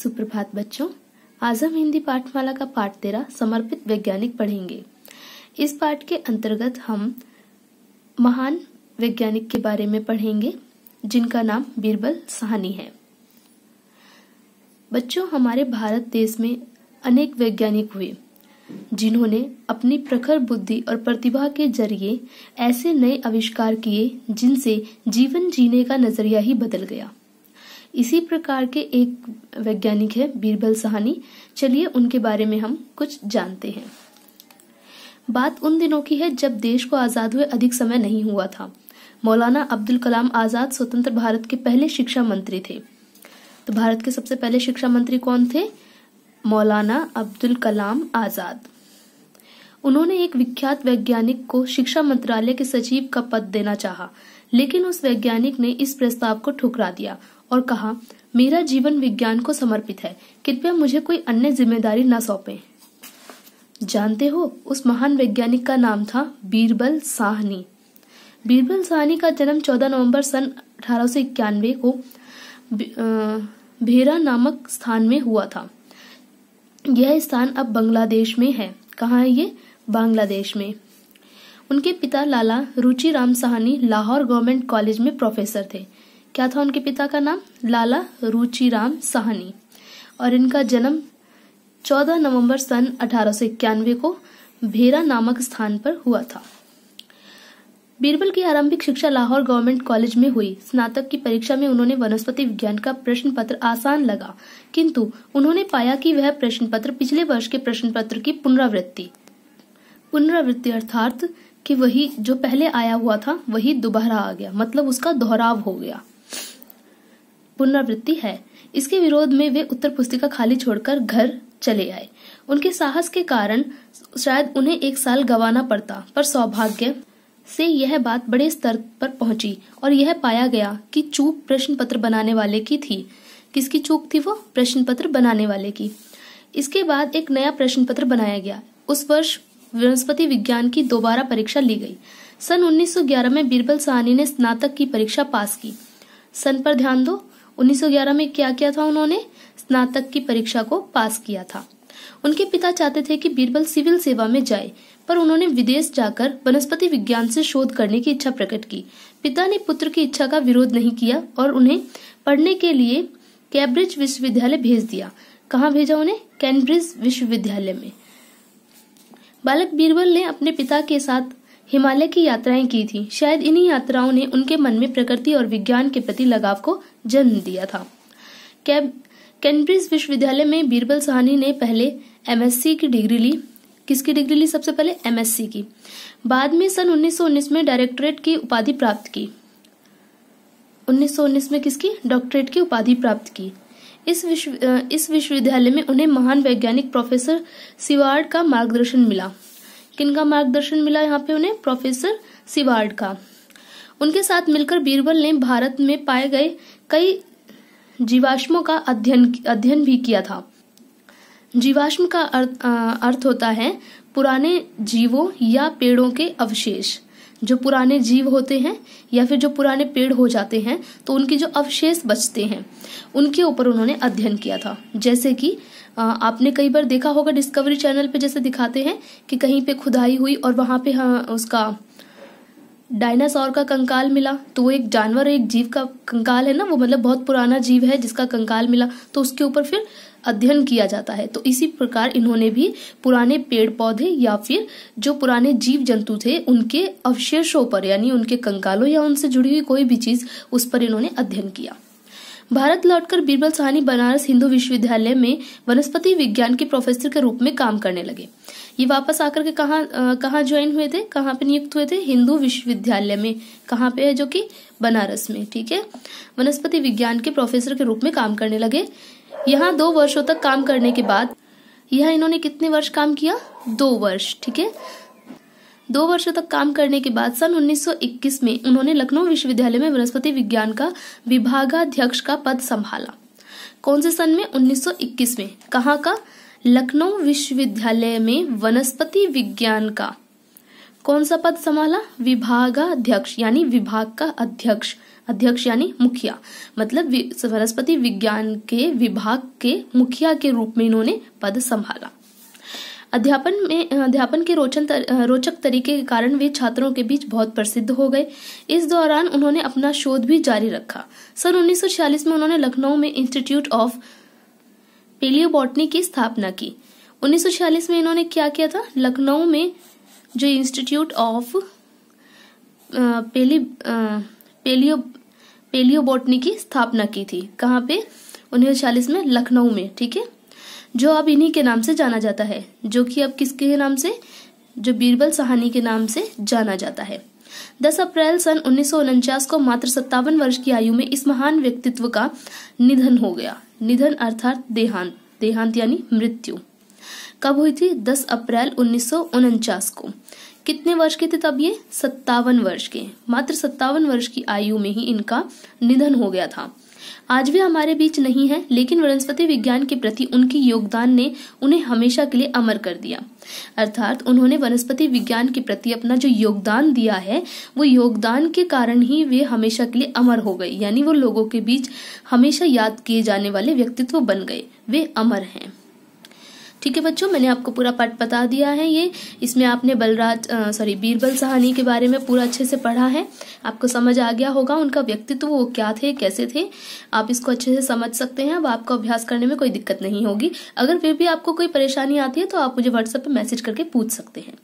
सुप्रभात बच्चों। आज हम हिंदी पाठमाला का पाठ 13 समर्पित वैज्ञानिक पढ़ेंगे। इस पाठ के अंतर्गत हम महान वैज्ञानिक के बारे में पढ़ेंगे जिनका नाम बीरबल साहनी है। बच्चों, हमारे भारत देश में अनेक वैज्ञानिक हुए जिन्होंने अपनी प्रखर बुद्धि और प्रतिभा के जरिए ऐसे नए आविष्कार किए जिनसे जीवन जीने का नजरिया ही बदल गया। इसी प्रकार के एक वैज्ञानिक है बीरबल साहनी। चलिए उनके बारे में हम कुछ जानते हैं। बात उन दिनों की है जब देश को आजाद हुए अधिक समय नहीं हुआ था। मौलाना अब्दुल कलाम आजाद स्वतंत्र भारत के पहले शिक्षा मंत्री थे। तो भारत के सबसे पहले शिक्षा मंत्री कौन थे? मौलाना अब्दुल कलाम आजाद। उन्होंने एक विख्यात वैज्ञानिक को शिक्षा मंत्रालय के सचिव का पद देना चाहा, लेकिन उस वैज्ञानिक ने इस प्रस्ताव को ठुकरा दिया और कहा, मेरा जीवन विज्ञान को समर्पित है, कृपया मुझे कोई अन्य जिम्मेदारी न सौंपें। जानते हो, उस महान वैज्ञानिक का नाम था बीरबल साहनी। बीरबल साहनी का जन्म 14 नवंबर सन 1891 को भेरा नामक स्थान में हुआ था। यह स्थान अब बांग्लादेश में है। कहाँ है ये? बांग्लादेश में। उनके पिता लाला रुचिराम साहनी लाहौर गवर्नमेंट कॉलेज में प्रोफेसर थे। क्या था उनके पिता का नाम? लाला रुचिराम साहनी। और इनका जन्म 14 नवंबर सन 1891 को भेरा नामक स्थान पर हुआ था। बीरबल की आरंभिक शिक्षा लाहौर गवर्नमेंट कॉलेज में हुई। स्नातक की परीक्षा में उन्होंने वनस्पति विज्ञान का प्रश्न पत्र आसान लगा, किंतु उन्होंने पाया कि वह प्रश्न पत्र पिछले वर्ष के प्रश्न पत्र की पुनरावृत्ति अर्थात कि वही जो पहले आया हुआ था वही दोबारा आ गया, मतलब उसका दोहराव हो गया। पुनरावृत्ति है। इसके विरोध में वे उत्तर पुस्तिका खाली छोड़कर घर चले आए। उनके साहस के कारण शायद उन्हें एक साल गंवाना पड़ता, पर सौभाग्य से यह बात बड़े स्तर पर पहुंची और यह पाया गया कि चूक प्रश्न पत्र बनाने वाले की थी। किसकी चूक थी वो? प्रश्न पत्र बनाने वाले की। इसके बाद एक नया प्रश्न पत्र बनाया गया। उस वर्ष वनस्पति विज्ञान की दोबारा परीक्षा ली गई। सन 1911 में बीरबल साहनी ने स्नातक की परीक्षा पास की। सन पर ध्यान दो। 1911 में क्या किया था उन्होंने? स्नातक की परीक्षा को पास किया था। उनके पिता चाहते थे कि बीरबल सिविल सेवा में जाए, पर उन्होंने विदेश जाकर वनस्पति विज्ञान से शोध करने की इच्छा प्रकट की। पिता ने पुत्र की इच्छा का विरोध नहीं किया और उन्हें पढ़ने के लिए कैम्ब्रिज विश्वविद्यालय भेज दिया। कहाँ भेजा उन्हें? कैम्ब्रिज विश्वविद्यालय में। बालक बीरबल ने अपने पिता के साथ हिमालय की यात्राएं की थी। शायद इन्हीं यात्राओं ने उनके मन में प्रकृति और विज्ञान के प्रति लगाव को जन्म दिया था। कैम्ब्रिज विश्वविद्यालय में बीरबल साहनी ने पहले एमएससी की डिग्री ली। किसकी डिग्री ली? सबसे पहले एमएससी की। बाद में सन 1919 में डॉक्टरेट की उपाधि प्राप्त की। 1919 में किसकी? डॉक्टरेट की उपाधि प्राप्त की। इस विश्वविद्यालय में उन्हें महान वैज्ञानिक प्रोफेसर सिवार्ड का मार्गदर्शन मिला। किनका मार्गदर्शन मिला यहाँ पे उन्हें? प्रोफेसर सिवार्ड का। उनके साथ मिलकर बीरबल ने भारत में पाए गए कई जीवाश्मों का अध्ययन भी किया था। जीवाश्म का अर्थ होता है पुराने जीवों या पेड़ों के अवशेष। जो पुराने जीव होते हैं या फिर जो पुराने पेड़ हो जाते हैं तो उनके जो अवशेष बचते हैं उनके ऊपर उन्होंने अध्ययन किया था। जैसे कि आपने कई बार देखा होगा डिस्कवरी चैनल पे जैसे दिखाते हैं कि कहीं पे खुदाई हुई और वहां पे उसका डायनासोर का कंकाल मिला, तो वो एक जानवर एक जीव का कंकाल है ना, वो मतलब बहुत पुराना जीव है जिसका कंकाल मिला, तो उसके ऊपर फिर अध्ययन किया जाता है। तो इसी प्रकार इन्होंने भी पुराने पेड़ पौधे या फिर जो पुराने जीव जंतु थे उनके अवशेषों पर, यानी उनके कंकालों या उनसे जुड़ी हुई कोई भी चीज, उस पर इन्होंने अध्ययन किया। भारत लौटकर बीरबल साहनी बनारस हिंदू विश्वविद्यालय में वनस्पति विज्ञान के प्रोफेसर के रूप में काम करने लगे। ये वापस आकर के कहाँ ज्वाइन हुए थे? कहाँ पे नियुक्त हुए थे? हिंदू विश्वविद्यालय में। कहाँ पे है? जो कि बनारस में। ठीक है। वनस्पति विज्ञान के प्रोफेसर के रूप में काम करने लगे। यहाँ 2 वर्षों तक काम करने के बाद, यहाँ इन्होंने कितने वर्ष काम किया? 2 वर्ष। ठीक है। 2 वर्षों तक काम करने के बाद सन 1921 में उन्होंने लखनऊ विश्वविद्यालय में वनस्पति विज्ञान का विभागाध्यक्ष का पद संभाला। कौन से सन में? 1921 में। कहाँ का? लखनऊ विश्वविद्यालय में वनस्पति विज्ञान का कौन सा पद संभाला? विभागाध्यक्ष, यानी विभाग का अध्यक्ष। अध्यक्ष यानी मुखिया, मतलब वनस्पति विज्ञान के विभाग के मुखिया के रूप में इन्होंने पद संभाला। अध्यापन के रोचक तरीके के कारण वे छात्रों के बीच बहुत प्रसिद्ध हो गए। इस दौरान उन्होंने अपना शोध भी जारी रखा। सन 1946 में उन्होंने लखनऊ में इंस्टीट्यूट ऑफ पेलियोबॉटनी की स्थापना की। 1946 में इन्होंने क्या किया था? लखनऊ में जो इंस्टीट्यूट ऑफ पेलियोबॉटनी की स्थापना की थी। कहाँ पे? 1946 में लखनऊ में, ठीक है, जो अब इन्हीं के नाम से जाना जाता है, जो कि अब किसके नाम से? जो बीरबल साहनी के नाम से जाना जाता है। 10 अप्रैल सन 1949 को मात्र 57 वर्ष की आयु में इस महान व्यक्तित्व का निधन हो गया। निधन अर्थात देहांत, देहांत यानी मृत्यु। कब हुई थी? 10 अप्रैल 1949 को। कितने वर्ष के थे तब ये? 57 वर्ष के। मात्र 57 वर्ष की आयु में ही इनका निधन हो गया था। आज भी हमारे बीच नहीं है, लेकिन वनस्पति विज्ञान के प्रति उनके योगदान ने उन्हें हमेशा के लिए अमर कर दिया। अर्थात उन्होंने वनस्पति विज्ञान के प्रति अपना जो योगदान दिया है, वो योगदान के कारण ही वे हमेशा के लिए अमर हो गए, यानी वो लोगों के बीच हमेशा याद किए जाने वाले व्यक्तित्व बन गए, वे अमर हैं। ठीक है बच्चों, मैंने आपको पूरा पाठ बता दिया है। ये इसमें आपने बीरबल साहनी के बारे में पूरा अच्छे से पढ़ा है। आपको समझ आ गया होगा उनका व्यक्तित्व वो क्या थे, कैसे थे। आप इसको अच्छे से समझ सकते हैं। अब आपको अभ्यास करने में कोई दिक्कत नहीं होगी। अगर फिर भी आपको कोई परेशानी आती है तो आप मुझे व्हाट्सएप पे मैसेज करके पूछ सकते हैं।